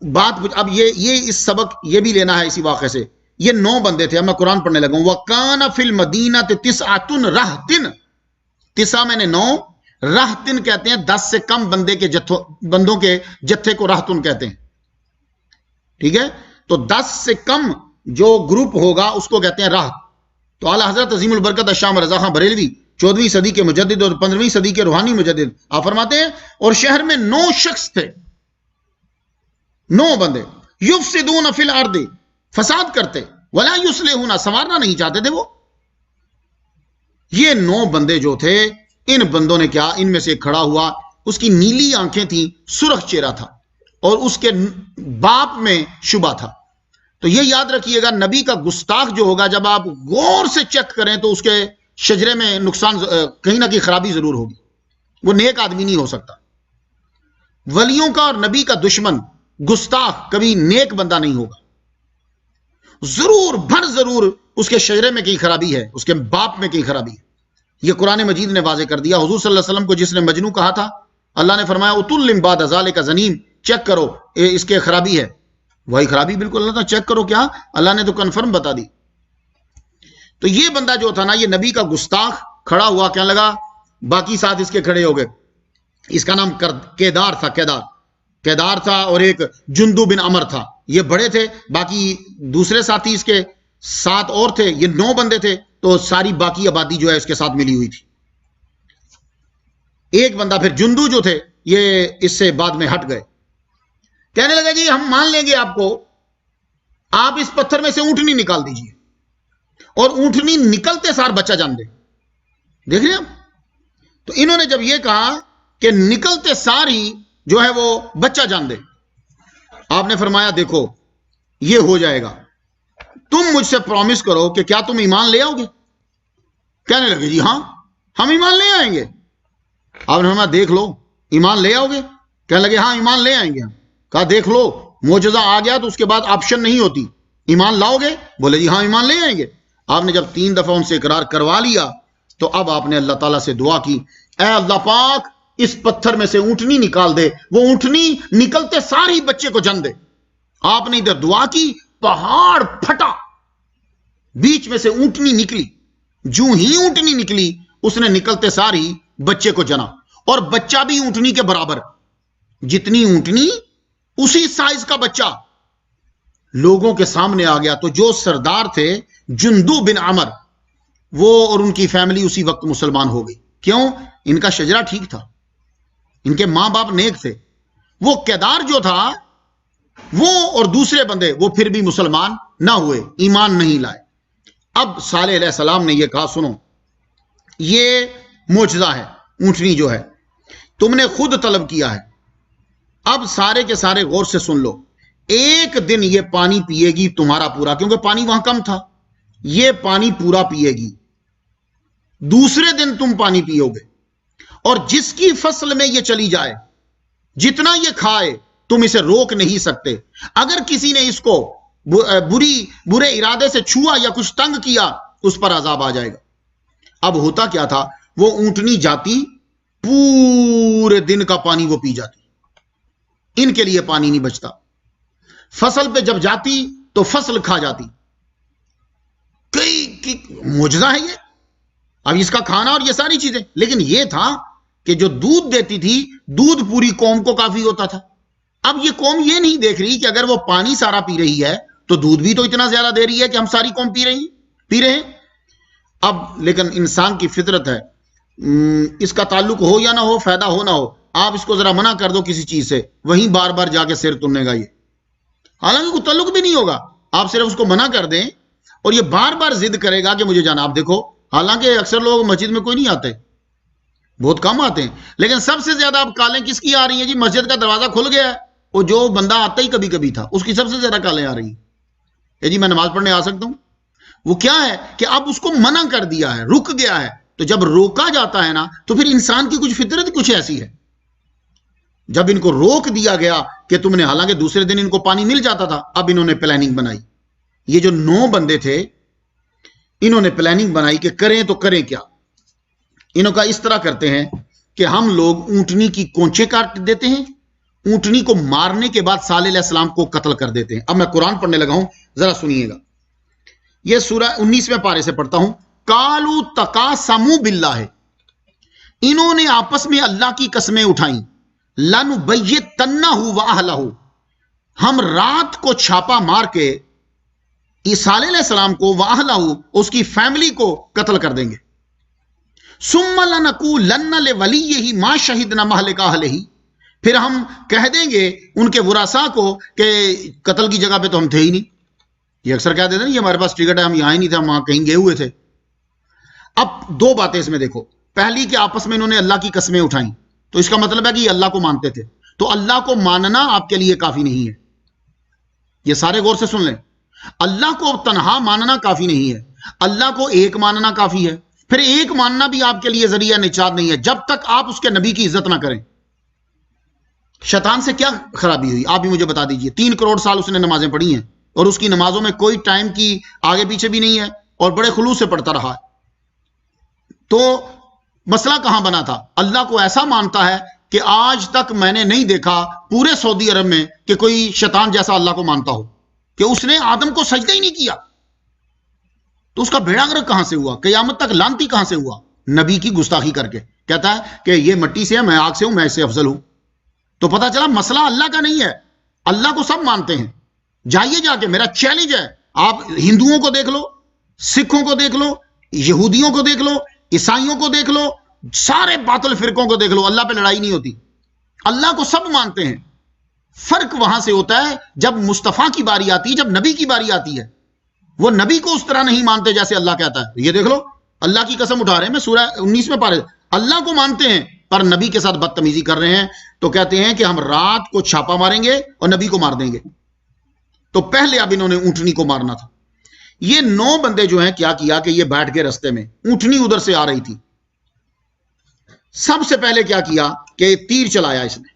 بات, اب یہ اس سبق یہ بھی لینا ہے اسی واقعے سے. یہ 9 بندے تھے. اب میں قرآن پڑھنے لگا ہوں. وَقَانَ فِي الْمَدِينَةِ تِسْعَةٌ رَهْطٍ, 9 میں نے 9, رہتن کہتے ہیں 10 سے کم بندوں کے جتھے کو رہتن کہتے ہیں. ٹھیک ہے, تو 10 سے کم جو گروپ ہوگا اس کو کہتے ہیں رہت. تو اعلیٰ حضرت عظیم البرکت الشام رضا خان بریلوی 14ویں صدی کے مجدد اور 15ویں صدی کے روحانی مجدد, آپ فرماتے ہیں اور شہر میں 9 شخص تھے, 9 بندے, یفسدون فی الارض, فساد کرتے, ولا یصلحون, سنوارنا نہیں چاہتے تھے وہ. یہ 9 بندے جو تھے, ان بندوں نے کیا, ان میں سے کھڑا ہوا, اس کی نیلی آنکھیں تھیں, سرخ چہرہ تھا, اور اس کے باپ میں شبہ تھا. تو یہ یاد رکھیے گا, نبی کا گستاخ جو ہوگا جب آپ غور سے چیک کریں تو اس کے شجرے میں نقصان, کہیں نہ کہیں خرابی ضرور ہوگی. وہ نیک آدمی نہیں ہو سکتا. ولیوں کا اور نبی کا دشمن گستاخ کبھی نیک بندہ نہیں ہوگا. ضرور اس کے شجرے میں کہیں خرابی ہے, اس کے باپ میں کہیں خرابی ہے. یہ قرآن مجید نے واضح کر دیا. حضور صلی اللہ علیہ وسلم کو جس نے مجنو کہا تھا, اللہ نے فرمایا اتلم بعد ذالک زنیم, چیک کرو اس کے خرابی ہے. وہی خرابی بالکل اللہ تعالیٰ چیک کرو, کیا اللہ نے تو کنفرم بتا دی. تو یہ بندہ جو تھا نا, یہ نبی کا گستاخ کھڑا ہوا, کہنے لگا, باقی ساتھ اس کے کھڑے ہو گئے. اس کا نام کیدار تھا, اور ایک جندو بن عمر تھا. یہ بڑے تھے, باقی دوسرے ساتھی اس کے 7 اور تھے. یہ 9 بندے تھے, تو ساری باقی آبادی جو ہے اس کے ساتھ ملی ہوئی تھی. ایک بندہ پھر جندو جو تھے, یہ اس سے بعد میں ہٹ گئے. کہنے لگا جی ہم مان لیں گے آپ کو, آپ اس پتھر میں سے اونٹنی نکال دیجئے, اور اونٹنی نکلتے سار بچہ جان دے. دیکھ رہے ہیں آپ. تو انہوں نے جب یہ کہا کہ نکلتے سار ہی جو ہے وہ بچہ جان دے, آپ نے فرمایا دیکھو یہ ہو جائے گا, تم مجھ سے پرومس کرو کہ کیا تم ایمان لے آؤ گے. کہنے لگے جی ہاں ہم ایمان لے آئیں گے. آپ نے فرمایا دیکھ لو ایمان لے آؤ گے. کہنے لگے ہاں ایمان لے آئیں گے. کہا دیکھ لو معجزہ آ گیا تو اس کے بعد آپشن نہیں ہوتی, ایمان لاؤ گے. بولے جی ہاں ایمان لے آئیں گے. آپ نے جب 3 دفعہ ان سے اقرار کروا لیا تو اب آپ نے اللہ تعالیٰ سے دعا کی, اے اللہ پاک اس پتھر میں سے اونٹنی نکال دے. وہ اونٹنی نکلتے ساری بچے کو جن دے. آپ نے ادھر دعا کی, پہاڑ پھٹا, بیچ میں سے اونٹنی نکلی. جو ہی اونٹنی نکلی اس نے نکلتے ساری بچے کو جنا, اور بچہ بھی اونٹنی کے برابر, جتنی اونٹنی اسی سائز کا بچہ لوگوں کے سامنے آ گیا. تو جو سردار تھے جندو بن عمر, وہ اور ان کی فیملی اسی وقت مسلمان ہو گئی. کیوں؟ ان کا شجرہ ٹھیک تھا, ان کے ماں باپ نیک تھے. وہ کیدار جو تھا وہ اور دوسرے بندے وہ پھر بھی مسلمان نہ ہوئے, ایمان نہیں لائے. اب صالح علیہ السلام نے یہ کہا, سنو یہ معجزہ ہے, اونٹنی جو ہے تم نے خود طلب کیا ہے, اب سارے کے سارے غور سے سن لو. ایک دن یہ پانی پیے گی تمہارا پورا, کیونکہ پانی وہاں کم تھا, یہ پانی پورا پیے گی. دوسرے دن تم پانی پیو گے, اور جس کی فصل میں یہ چلی جائے, جتنا یہ کھائے تم اسے روک نہیں سکتے. اگر کسی نے اس کو برے ارادے سے چھوا یا کچھ تنگ کیا, اس پر عذاب آ جائے گا. اب ہوتا کیا تھا, وہ اونٹنی جاتی, پورے دن کا پانی وہ پی جاتی, ان کے لیے پانی نہیں بچتا. فصل پہ جب جاتی تو فصل کھا جاتی. کئی معجزہ ہے یہ. اب اس کا کھانا اور یہ ساری چیزیں, لیکن یہ تھا کہ جو دودھ دیتی تھی, دودھ پوری قوم کو کافی ہوتا تھا. اب یہ قوم یہ نہیں دیکھ رہی کہ اگر وہ پانی سارا پی رہی ہے تو دودھ بھی تو اتنا زیادہ دے رہی ہے کہ ہم ساری قوم پی رہے ہیں. اب لیکن انسان کی فطرت ہے, اس کا تعلق ہو یا نہ ہو، فائدہ ہو نہ ہو، آپ اس کو ذرا منع کر دو کسی چیز سے، وہیں بار بار جا کے سر تننے گا یہ، حالانکہ کوئی تعلق بھی نہیں ہوگا، آپ صرف اس کو منع کر دیں اور یہ بار بار ضد کرے گا کہ مجھے جانا۔ آپ دیکھو، حالانکہ اکثر لوگ مسجد میں کوئی نہیں آتے، بہت کم آتے ہیں، لیکن سب سے زیادہ اب کالیں کس کی آ رہی ہیں جی؟ مسجد کا دروازہ کھل گیا ہے، اور جو بندہ آتا ہی کبھی کبھی تھا اس کی سب سے زیادہ کالیں آ رہی ہیں کہ جی میں نماز پڑھنے آ سکتا ہوں۔ وہ کیا ہے کہ اب اس کو منع کر دیا ہے، رک گیا ہے۔ تو جب روکا جاتا ہے نا تو پھر انسان کی کچھ فطرت کچھ ایسی ہے، جب ان کو روک دیا گیا کہ تم نے، حالانکہ دوسرے دن ان کو پانی مل جاتا تھا، اب انہوں نے پلاننگ بنائی، یہ جو 9 بندے تھے انہوں نے پلاننگ بنائی کہ کریں تو کریں کیا۔ انہوں کا اس طرح کرتے ہیں کہ ہم لوگ اونٹنی کی کونچے کاٹ دیتے ہیں، اونٹنی کو مارنے کے بعد صالح علیہ السلام کو قتل کر دیتے ہیں۔ اب میں قرآن پڑھنے لگا ہوں، ذرا سنیے گا، یہ سورہ 19ویں پارے سے پڑھتا ہوں۔ قالوا تقاسموا باللہ، انہوں نے آپس میں اللہ کی قسمیں اٹھائیں، لنبیتنہ واہلہ، ہم رات کو چھاپا مار کے صالح علیہ السلام کو، واہلہ، اس کی فیملی کو قتل کر دیں گے، ثم لنقولن لولیہ ما شہدنا مہلک اہلہ، پھر ہم کہہ دیں گے ان کے ورثاء کو کہ قتل کی جگہ پہ تو ہم تھے ہی نہیں۔ یہ اکثر کہہ دیتے ہیں یہ ہمارے پاس ٹکٹ ہے، ہم یہاں ہی نہیں تھے، ہم وہاں کہیں گئے ہوئے تھے۔ اب 2 باتیں اس میں دیکھو، پہلی کہ آپس میں انہوں نے اللہ کی قسمیں اٹھائیں، تو اس کا مطلب ہے کہ یہ اللہ کو مانتے تھے، تو اللہ کو ماننا آپ کے لیے کافی نہیں ہے، یہ سارے غور سے سن لیں، اللہ کو تنہا ماننا کافی نہیں ہے، اللہ کو ایک ماننا کافی ہے، پھر ایک ماننا بھی آپ کے لیے ذریعہ نجات نہیں ہے جب تک آپ اس کے نبی کی عزت نہ کریں۔ شیطان سے کیا خرابی ہوئی آپ بھی مجھے بتا دیجئے؟ 3 کروڑ سال اس نے نمازیں پڑھی ہیں، اور اس کی نمازوں میں کوئی ٹائم کی آگے پیچھے بھی نہیں ہے، اور بڑے خلوص سے پڑھتا رہا ہے۔ تو مسئلہ کہاں بنا تھا؟ اللہ کو ایسا مانتا ہے کہ آج تک میں نے نہیں دیکھا پورے سعودی عرب میں کہ کوئی شیطان جیسا اللہ کو مانتا ہو، کہ اس نے آدم کو سجدہ ہی نہیں کیا، تو اس کا بھیڑا گرک کہاں سے ہوا؟ قیامت تک لانتی کہاں سے ہوا؟ نبی کی گستاخی کر کے کہتا ہے کہ یہ مٹی سے ہے، میں آگ سے ہوں، میں اس سے افضل ہوں۔ تو پتہ چلا مسئلہ اللہ کا نہیں ہے، اللہ کو سب مانتے ہیں۔ جائیے جا کے، میرا چیلنج ہے، آپ ہندوؤں کو دیکھ لو، سکھوں کو دیکھ لو، یہودیوں کو دیکھ لو، عیسائیوں کو دیکھ لو، سارے باطل فرقوں کو دیکھ لو، اللہ پہ لڑائی نہیں ہوتی، اللہ کو سب مانتے ہیں۔ فرق وہاں سے ہوتا ہے جب مصطفیٰ کی باری آتی ہے، جب نبی کی باری آتی ہے، وہ نبی کو اس طرح نہیں مانتے جیسے اللہ کہتا ہے۔ یہ دیکھ لو، اللہ کی قسم اٹھا رہے ہیں، میں سورہ 19 پارے، اللہ کو مانتے ہیں پر نبی کے ساتھ بدتمیزی کر رہے ہیں، تو کہتے ہیں کہ ہم رات کو چھاپا ماریں گے اور نبی کو مار دیں گے۔ تو پہلے اب انہوں نے اونٹنی کو مارنا تھا۔ یہ 9 بندے جو ہیں کیا کیا کہ یہ بیٹھ کے رستے میں، اونٹنی ادھر سے آ رہی تھی، سب سے پہلے کیا کیا کہ تیر چلایا، اس نے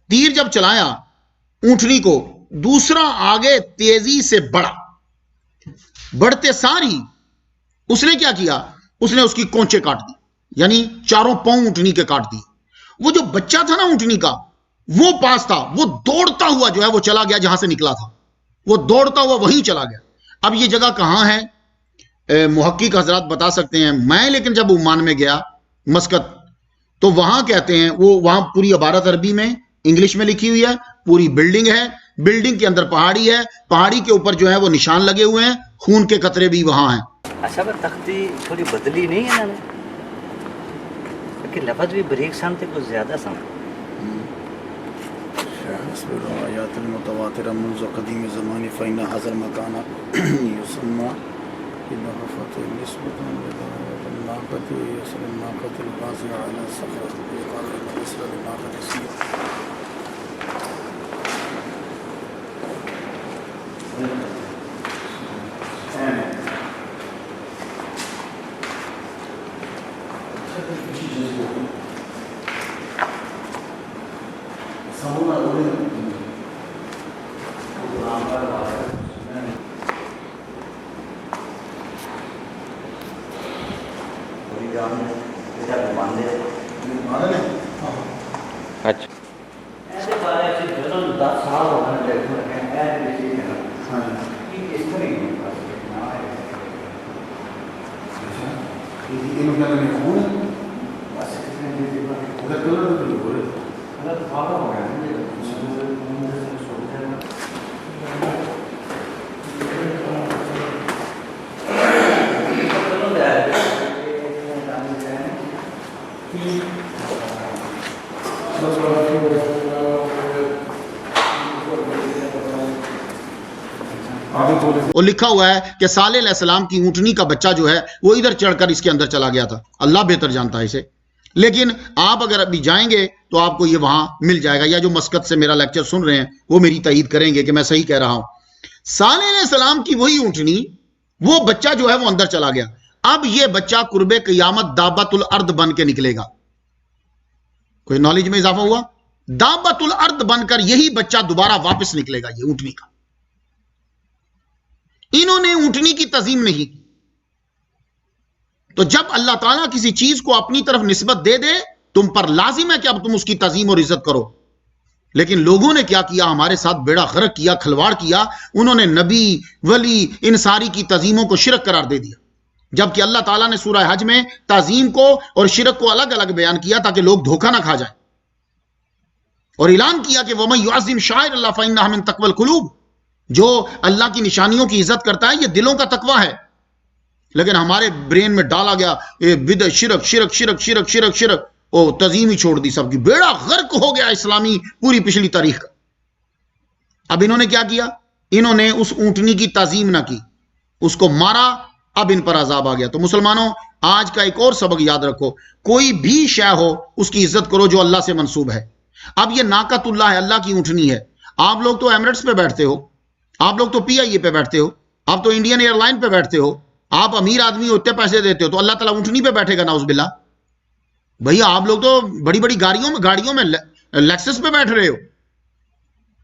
تیر جب چلایا اونٹنی کو، دوسرا آگے تیزی سے بڑھا، بڑھتے ساری اس نے کیا کیا، اس نے اس کی کونچے کاٹ دی، یعنی 4 پاؤں اونٹنی کے کاٹ دی۔ وہ جو بچہ تھا نا اونٹنی کا، وہ پاس تھا، وہ دوڑتا ہوا جو ہے وہ چلا گیا جہاں سے نکلا تھا، وہ دوڑتا ہوا وہیں چلا گیا۔ اب یہ جگہ کہاں ہے محقق حضرات بتا سکتے ہیں، میں لیکن جب عمان میں گیا مسقط، تو وہاں کہتے ہیں وہ وہاں پوری عبارت عربی میں انگلش میں لکھی ہوئی ہے، پوری بلڈنگ ہے، بلڈنگ کے اندر پہاڑی ہے، پہاڑی کے اوپر جو ہے وہ نشان لگے ہوئے ہیں، خون کے قطرے بھی وہاں ہیں۔ اچھا پر تختی تھوڑی بدلی نہیں ہے نا، کہ لفظ بھی بریک سن تھے کچھ زیادہ سن۔ حسب الروایات المتواترہ منذ قدیم زمان فإن هذا المكان يسمى بنحفة نسبة للناقة يسر الناقة الباصرة على الصخرة ويقال إن يسر الناقة سير. اچھا ایسے بارے سے جنرل 10 سال ہو گئے دیکھو رکھیں ایسے کسی نے کہ اس طرح نہیں ہوتا نہ ہے یہ لوگ کیا کریں خون ہے بس اس نے بھی اگر کلر تو نہیں ہو رہے غلط فارغ ہو گیا اور لکھا ہوا ہے کہ صالح علیہ السلام کی اونٹنی کا بچہ جو ہے وہ ادھر چڑھ کر اس کے اندر چلا گیا تھا. اللہ بہتر جانتا ہے اسے. لیکن آپ اگر ابھی جائیں گے تو آپ کو یہ وہاں مل جائے گا, یا جو مسقط سے میرا لیکچر سن رہے ہیں وہ میری تائید کریں گے کہ میں صحیح کہہ رہا ہوں. صالح علیہ السلام کی وہی اونٹنی, وہ بچہ جو ہے وہ اندر چلا گیا. اب یہ بچہ قرب قیامت دابت الارض بن کے نکلے گا. کوئی نالج میں اضافہ ہوا؟ دابت الارض بن کر یہی بچہ دوبارہ واپس نکلے گا, یہ اونٹنی کا. انہوں نے اونٹنی کی تعظیم نہیں کی. تو جب اللہ تعالیٰ کسی چیز کو اپنی طرف نسبت دے دے, تم پر لازم ہے کہ اب تم اس کی تعظیم اور عزت کرو. لیکن لوگوں نے کیا کیا؟ ہمارے ساتھ بیڑا غرق کیا, کھلواڑ کیا. انہوں نے نبی, ولی, ان ساری کی تعظیموں کو شرک قرار دے دیا, جبکہ اللہ تعالیٰ نے سورہ حج میں تعظیم کو اور شرک کو الگ الگ بیان کیا تاکہ لوگ دھوکہ نہ کھا جائیں, اور اعلان کیا کہ وَمَن يُعَظِّمْ شَعَائِرَ اللَّهِ فَإِنَّهَا مِن تَقْوَى الْقُلُوبِ, جو اللہ کی نشانیوں کی عزت کرتا ہے یہ دلوں کا تقوی ہے. لیکن ہمارے برین میں ڈالا گیا بدعت, شرک شرک شرک شرک شرک شرک, او تعظیم ہی چھوڑ دی سب کی. بیڑا غرق ہو گیا اسلامی پوری پچھلی تاریخ کا. اب انہوں نے کیا کیا؟ انہوں نے اس اونٹنی کی تعظیم نہ کی, اس کو مارا. اب ان پر عذاب آ گیا. تو مسلمانوں, آج کا ایک اور سبق یاد رکھو, کوئی بھی شے ہو اس کی عزت کرو جو اللہ سے منسوب ہے. اب یہ ناقۃ اللہ ہے, اللہ کی اونٹنی ہے. آپ لوگ تو ایمریٹس پہ بیٹھتے ہو, آپ لوگ تو پی آئی اے پہ بیٹھتے ہو, آپ تو انڈین ایئر لائن پہ بیٹھتے ہو, آپ امیر آدمی ہو, اتنے پیسے دیتے ہو, تو اللہ تعالیٰ اونٹنی پہ بیٹھے گا نعوذ باللہ؟ بھیا آپ لوگ تو بڑی بڑی گاڑیوں میں لیکسس پہ بیٹھ رہے ہو,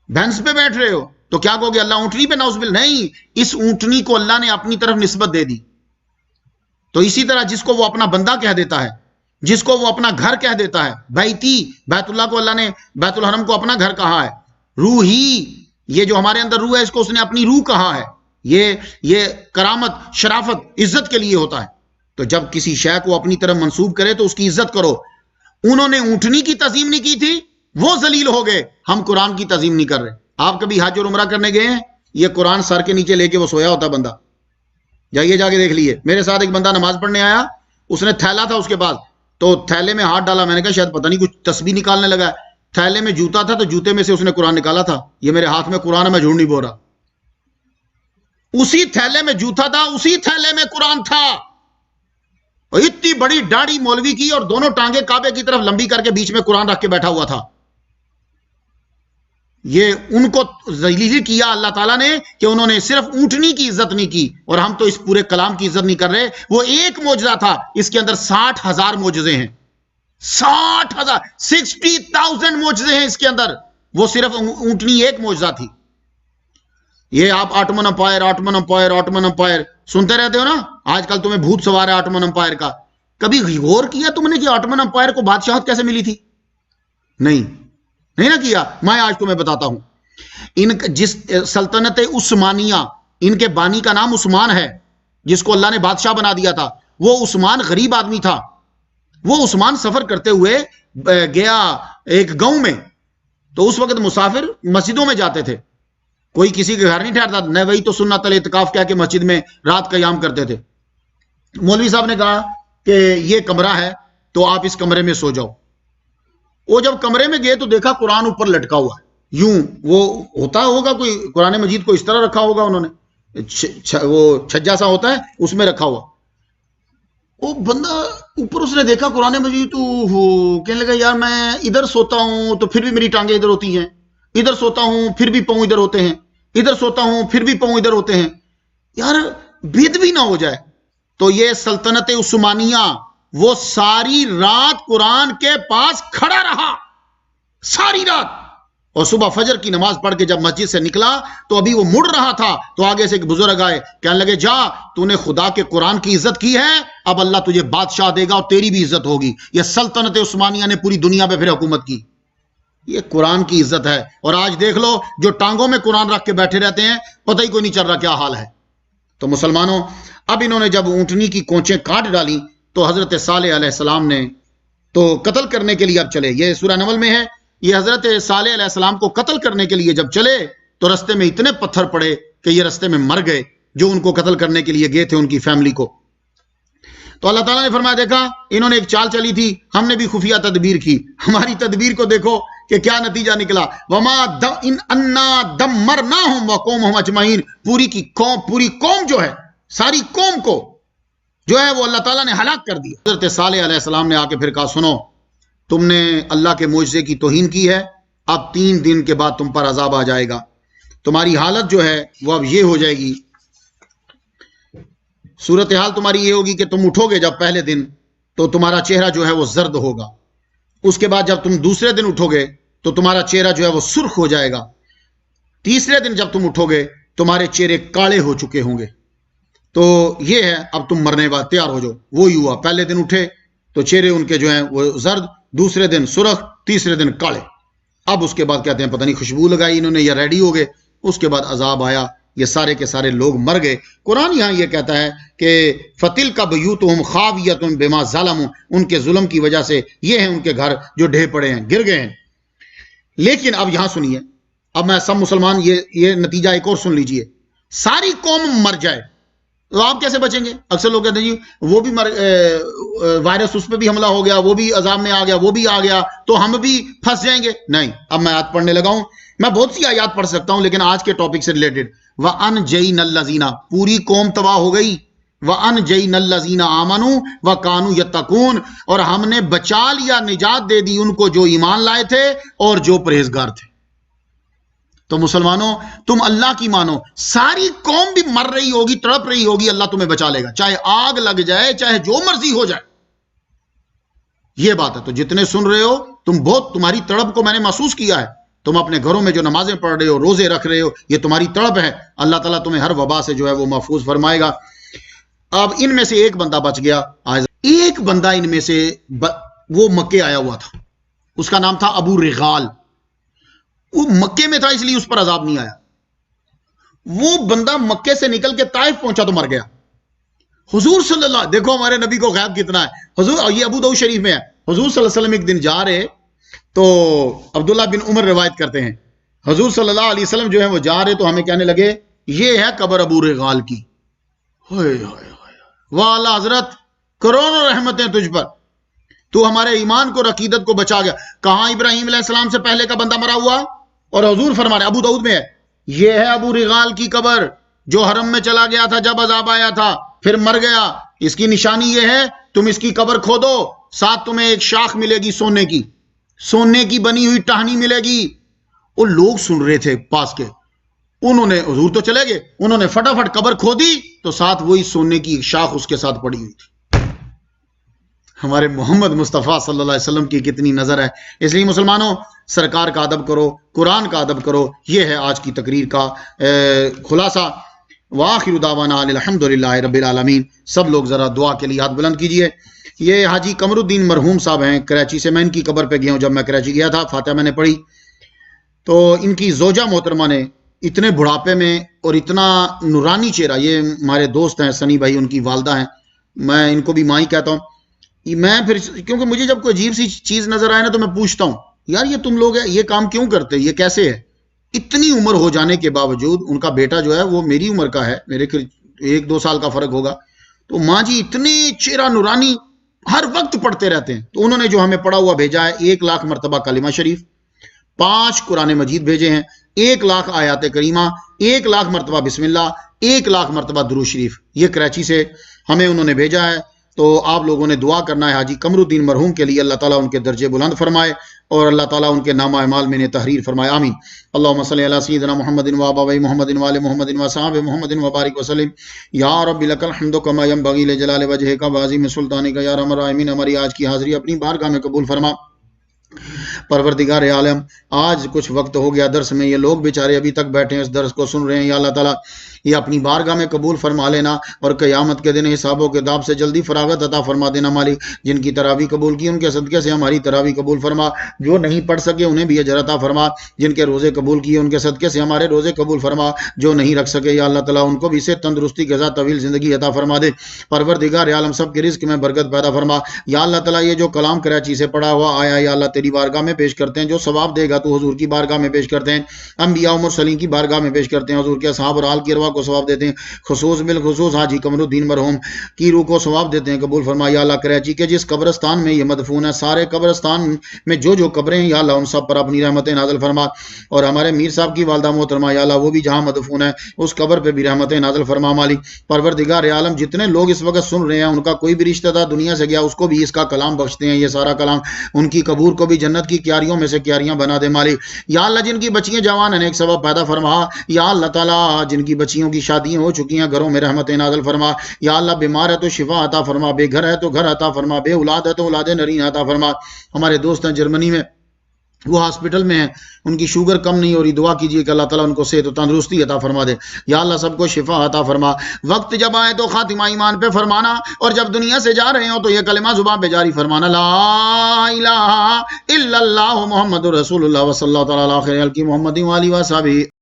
بینس پہ بیٹھ رہے ہو, تو کیا کہو گے اللہ اونٹنی پہ نعوذ باللہ؟ نہیں, اس اونٹنی کو اللہ نے اپنی طرف نسبت دے دی. تو اسی طرح جس کو وہ اپنا بندہ کہہ دیتا ہے, جس کو وہ اپنا گھر کہہ دیتا ہے, بیتی, بیت اللہ کو اللہ نے بیت الحرم کو اپنا گھر کہا ہے. روحی, یہ جو ہمارے اندر روح ہے اس کو اس نے اپنی روح کہا ہے. یہ کرامت, شرافت, عزت کے لیے ہوتا ہے. تو جب کسی شے کو اپنی طرف منسوب کرے تو اس کی عزت کرو. انہوں نے اونٹنی کی تعظیم نہیں کی تھی, وہ ذلیل ہو گئے. ہم قرآن کی تعظیم نہیں کر رہے. آپ کبھی حج اور عمرہ کرنے گئے ہیں؟ یہ قرآن سر کے نیچے لے کے وہ سویا ہوتا بندہ, جائیے جا کے دیکھ لیے. میرے ساتھ ایک بندہ نماز پڑھنے آیا, اس نے تھیلا تھا اس کے پاس, تو تھیلے میں ہاتھ ڈالا. میں نے کہا شاید پتہ نہیں کچھ تسبیح نکالنے لگا. تھیلے میں جوتا تھا تو جوتے میں سے اس نے قرآن نکالا تھا. یہ میرے ہاتھ میں قرآن ہے, میں جھوٹ نہیں بول رہا. اسی تھیلے میں جوتا تھا, اسی تھیلے میں قرآن تھا. اور اتنی بڑی داڑھی مولوی کی, اور دونوں ٹانگیں کعبے کی طرف لمبی کر کے بیچ میں قرآن رکھ کے بیٹھا ہوا تھا. یہ ان کو ذلیل کیا اللہ تعالیٰ نے کہ انہوں نے صرف اونٹنی کی عزت نہیں کی. اور ہم تو اس پورے کلام کی عزت نہیں کر رہے. وہ ایک معجزہ تھا, اس کے اندر 60,000 معجزے ہیں. 60,000, 60,000 معجزے ہیں اس کے اندر. وہ صرف اونٹنی ایک معجزہ تھی. یہ آپ Ottoman Empire, Ottoman Empire, Ottoman Empire سنتے رہتے ہو نا. آج کل تمہیں بھوت سوار ہے آٹمن امپائر کا. کبھی غور کیا تم نے کہ آٹمن امپائر کو بادشاہت کیسے ملی تھی؟ نہیں نہ کیا. میں آج تمہیں بتاتا ہوں. ان جس سلطنت عثمانیہ, ان کے بانی کا نام عثمان ہے, جس کو اللہ نے بادشاہ بنا دیا تھا. وہ عثمان غریب آدمی تھا. وہ عثمان سفر کرتے ہوئے گیا ایک گاؤں میں, تو اس وقت مسافر مسجدوں میں جاتے تھے. کوئی کسی کے گھر نہیں ٹھہرتا نہ, وہی تو سنت الاعتکاف کہہ کے مسجد میں رات قیام کرتے تھے. مولوی صاحب نے کہا کہ یہ کمرہ ہے تو آپ اس کمرے میں سو جاؤ. وہ جب کمرے میں گئے تو دیکھا قرآن اوپر لٹکا ہوا ہے. یوں وہ ہوتا ہوگا کوئی قرآن مجید کو اس طرح رکھا ہوگا انہوں نے, وہ چھجا سا ہوتا ہے اس میں رکھا ہوا. وہ بندہ اوپر اس نے دیکھا قرآن مجید, تو کہنے لگا یار میں ادھر سوتا ہوں تو پھر بھی میری ٹانگیں ادھر ہوتی ہیں, ادھر سوتا ہوں پھر بھی پاؤں ادھر ہوتے ہیں, ادھر سوتا ہوں پھر بھی پاؤں ادھر ہوتے ہیں. یار بید بھی نہ ہو جائے. تو یہ سلطنت عثمانیہ وہ ساری رات قرآن کے پاس کھڑا رہا, ساری رات. اور صبح فجر کی نماز پڑھ کے جب مسجد سے نکلا تو ابھی وہ مڑ رہا تھا, تو آگے سے ایک بزرگ آئے, کہنے لگے جا تو نے خدا کے قرآن کی عزت کی ہے, اب اللہ تجھے بادشاہ دے گا اور تیری بھی عزت ہوگی. یہ سلطنت عثمانیہ نے پوری دنیا پہ پھر حکومت کی. یہ قرآن کی عزت ہے. اور آج دیکھ لو جو ٹانگوں میں قرآن رکھ کے بیٹھے رہتے ہیں, پتہ ہی کوئی نہیں چل رہا کیا حال ہے. تو مسلمانوں, اب انہوں نے جب اونٹنی کی کونچیں کاٹ ڈالی تو حضرت صالح علیہ السلام نے تو قتل کرنے کے لیے اب چلے. یہ سورہ نمل میں ہے. یہ حضرت صالح علیہ السلام کو قتل کرنے کے لیے جب چلے تو رستے میں اتنے پتھر پڑے کہ یہ رستے میں مر گئے جو ان کو قتل کرنے کے لیے گئے تھے, ان کی فیملی کو. تو اللہ تعالیٰ نے فرمایا دیکھا انہوں نے ایک چال چلی تھی, ہم نے بھی خفیہ تدبیر کی. ہماری تدبیر کو دیکھو کہ کیا نتیجہ نکلا، وما ان انا دمرناہم وقومہم اجمعین، پوری قوم جو ہے، ساری قوم کو جو ہے وہ اللہ تعالیٰ نے ہلاک کر دیا۔ حضرت صالح علیہ السلام نے آ کے پھر کہا سنو، تم نے اللہ کے معجزے کی توہین کی ہے، اب 3 دن کے بعد تم پر عذاب آ جائے گا، تمہاری حالت جو ہے وہ اب یہ ہو جائے گی، صورتحال تمہاری یہ ہوگی کہ تم اٹھو گے جب پہلے دن تو تمہارا چہرہ جو ہے وہ زرد ہوگا، اس کے بعد جب تم دوسرے دن اٹھو گے تو تمہارا چہرہ جو ہے وہ سرخ ہو جائے گا، تیسرے دن جب تم اٹھو گے تمہارے چہرے کالے ہو چکے ہوں گے، تو یہ ہے اب تم مرنے بعد تیار ہو جاؤ۔ وہی ہوا، پہلے دن اٹھے تو چہرے ان کے جو ہیں وہ زرد، دوسرے دن سرخ، تیسرے دن کالے، اب اس کے بعد کہتے ہیں پتہ نہیں خوشبو لگائی انہوں نے یا ریڈی ہو گئے، اس کے بعد عذاب آیا، یہ سارے کے سارے لوگ مر گئے۔ قرآن یہاں یہ کہتا ہے کہ فَتِلْكَ بَيُوتُهُمْ خَاوِيَةٌ بِمَا ظَلَمُوا، ان کے ظلم کی وجہ سے یہ ہیں ان کے گھر جو ڈھے پڑے ہیں، گر گئے ہیں۔ لیکن اب یہاں سنیے، اب میں سب مسلمان یہ نتیجہ ایک اور سن لیجئے، ساری قوم مر جائے تو آپ کیسے بچیں گے؟ اکثر لوگ کہتے ہیں جی وہ بھی وائرس اس پہ بھی حملہ ہو گیا، وہ بھی عذاب میں آ گیا، وہ بھی آ گیا تو ہم بھی پھنس جائیں گے۔ نہیں، اب میں آیات پڑھنے لگا ہوں، میں بہت سی آیات پڑھ سکتا ہوں لیکن آج کے ٹاپک سے ریلیٹڈ، وَأَنْجَيْنَا الَّذِينَ، پوری قوم تباہ ہو گئی، وَأَنْجَيْنَا الَّذِينَ آمَنُوا وَكَانُوا يَتَّقُونَ، اور ہم نے بچا لیا، نجات دے دی ان کو جو ایمان لائے تھے اور جو پرہیزگار تھے۔ تو مسلمانوں تم اللہ کی مانو، ساری قوم بھی مر رہی ہوگی، تڑپ رہی ہوگی، اللہ تمہیں بچا لے گا، چاہے آگ لگ جائے، چاہے جو مرضی ہو جائے، یہ بات ہے۔ تو جتنے سن رہے ہو تمہاری تڑپ کو میں نے محسوس کیا ہے، تم اپنے گھروں میں جو نمازیں پڑھ رہے ہو، روزے رکھ رہے ہو، یہ تمہاری تڑپ ہے، اللہ تعالیٰ تمہیں ہر وبا سے جو ہے وہ محفوظ فرمائے گا۔ اب ان میں سے ایک بندہ بچ گیا، ایک بندہ ان میں سے وہ مکے آیا ہوا تھا، اس کا نام تھا ابو رغال، وہ مکے میں تھا اس لیے اس پر عذاب نہیں آیا، وہ بندہ مکے سے نکل کے طائف پہنچا تو مر گیا۔ حضور صلی اللہ، دیکھو ہمارے نبی کو غیب کتنا ہے، حضور، یہ ابو داؤد شریف میں ہے، حضور صلی اللہ علیہ وسلم ایک دن جا رہے تو عبداللہ بن عمر روایت کرتے ہیں، حضور صلی اللہ علیہ وسلم جو ہے وہ جا رہے تو ہمیں کہنے لگے یہ ہے قبر ابو رغال کی، واہ حضرت کروڑوں رحمتیں تجھ پر، تو ہمارے ایمان کو، عقیدت کو بچا گیا۔ کہاں ابراہیم علیہ السلام سے پہلے کا بندہ مرا ہوا، اور حضور فرما رہے، ابو داؤد میں ہے، یہ ہے ابو رغال کی قبر جو حرم میں چلا گیا تھا جب عذاب آیا تھا، پھر مر گیا، اس کی نشانی یہ ہے تم اس کی قبر کھودو، ساتھ تمہیں ایک شاخ ملے گی سونے کی بنی ہوئی ٹہنی ملے گی۔ وہ لوگ سن رہے تھے پاس کے، انہوں نے، حضور تو چلے گئے، انہوں نے فٹافٹ قبر کھودی تو ساتھ وہی سونے کی ایک شاخ اس کے ساتھ پڑی ہوئی تھی۔ ہمارے محمد مصطفیٰ صلی اللہ علیہ وسلم کی کتنی نظر ہے۔ اس لیے مسلمانوں سرکار کا ادب کرو، قرآن کا ادب کرو، یہ ہے آج کی تقریر کا خلاصہ۔ وآخر دعوانا الحمدللہ رب العالمین۔ سب لوگ ذرا دعا کے لیے ہاتھ بلند کیجئے۔ یہ حاجی قمر الدین مرحوم صاحب ہیں کراچی سے، میں ان کی قبر پہ گیا ہوں، جب میں کراچی گیا تھا فاتحہ میں نے پڑھی، تو ان کی زوجہ محترمہ نے اتنے بڑھاپے میں اور اتنا نورانی چہرہ، یہ ہمارے دوست ہیں سنی بھائی، ان کی والدہ ہیں، میں ان کو بھی ماں ہی کہتا ہوں، میں پھر کیونکہ مجھے جب کوئی عجیب سی چیز نظر آئے نا تو میں پوچھتا ہوں یار یہ تم لوگ یہ کام کیوں کرتے، یہ کیسے ہے؟ اتنی عمر ہو جانے کے باوجود ان کا بیٹا جو ہے وہ میری عمر کا ہے، میرے 1-2 سال کا فرق ہوگا، تو ماں جی اتنے چہرہ نورانی ہر وقت پڑھتے رہتے ہیں۔ تو انہوں نے جو ہمیں پڑھا ہوا بھیجا ہے 1 لاکھ مرتبہ کلمہ شریف، 5 قرآن مجید بھیجے ہیں، 1 لاکھ آیات کریمہ، 1 لاکھ مرتبہ بسم اللہ، 1 لاکھ مرتبہ درود شریف، یہ کراچی سے ہمیں انہوں نے بھیجا ہے۔ تو آپ لوگوں نے دعا کرنا ہے حاجی قمر الدین مرحوم کے لیے، اللہ تعالیٰ ان کے درجے بلند فرمائے اور اللہ تعالیٰ ان کے نامہ اعمال میں تحریر فرمائے، آمین۔ اللہم صلی علی سیدنا محمد و آباء محمد و آل محمد و صحاب محمد و بارک وسلم۔ یا رب لک الحمد کما ینبغی لجلال وجہک وعظیم سلطانک، یا ارحم الراحمین ہماری آج کی حاضری اپنی بارگاہ میں قبول فرما۔ پروردگار عالم، آج کچھ وقت ہو گیا درس میں، یہ لوگ بیچارے ابھی تک بیٹھے ہیں اس درس کو سن رہے ہیں، یا اللہ تعالیٰ یہ اپنی بارگاہ میں قبول فرما لینا اور قیامت کے دن حساب و کتاب سے جلدی فراغت عطا فرما دینا مالک۔ جن کی تراویح قبول کی ان کے صدقے سے ہماری تراویح قبول فرما، جو نہیں پڑھ سکے انہیں بھی اجر عطا فرما، جن کے روزے قبول کیے ان کے صدقے سے ہمارے روزے قبول فرما، جو نہیں رکھ سکے یا اللہ تعالیٰ ان کو بھی صحت تندرستی کے ساتھ طویل زندگی عطا فرما دے۔ پروردگار عالم سب کے رزق میں برکت پیدا فرما۔ یا اللہ تعالیٰ یہ جو کلام کراچی سے پڑھا ہوا آیا یا اللہ تیری بارگاہ میں پیش کرتے ہیں، جو ثواب دے گا تو حضور کی بارگاہ میں پیش کرتے ہیں، انبیاء و مرسلین کی بارگاہ میں پیش کرتے ہیں، حضور کے اصحاب اور آل کی ارواح مصطفیٰ کو ثواب دیتے ہیں، خصوص بالخصوص حاجی قمر الدین مرحوم کی روح کو ثواب دیتے ہیں، قبول فرما یا اللہ کراچی کے جس قبرستان میں یہ مدفون ہے، سارے قبرستان میں جو قبریں ہیں یا اللہ ان سب پر اپنی رحمتیں نازل فرما، اور ہمارے میر صاحب کی والدہ محترمہ یا اللہ وہ بھی جہاں مدفون ہے اس قبر پہ بھی رحمتیں نازل فرما مالک پروردگار عالم، جتنے لوگ اس وقت سن رہے ہیں ان کا کوئی بھی رشتہ دار دنیا سے گیا اس کو بھی اس کا کلام بخشتے ہیں، یہ سارا کلام ان کی قبور کو بھی جنت کی کیاریوں میں سے کیاریاں بنا دے مالک یا اللہ، جن کی بچیاں جوان ہیں ایک سبب پیدا فرما یا اللہ تعالیٰ، جن کی بچیوں کی شادیاں ہو چکی ہیں گھروں میں رحمتیں نازل فرما یا اللہ، بیمار ہے تو شفا عطا فرما، بے گھر ہے تو گھر عطا فرما، بے اولاد ہے تو اولاد نرین عطا فرما۔ ہمارے دوست ہیں جرمنی میں، وہ ہاسپٹل میں ہیں، ان کی شوگر کم نہیں ہو رہی، دعا کیجیے کہ اللہ تعالیٰ ان کو صحت و تندرستی عطا فرما دے یا اللہ، سب کو شفا عطا فرما۔ وقت جب آئے تو خاتمہ ایمان پہ فرمانا، اور جب دنیا سے جا رہے ہوں تو یہ کلمہ زبان پہ جاری فرمانا، لا الہ الا اللہ محمد رسول اللہ وصلی اللہ تعالیٰ علیہ محمد و آلہ و صحبہ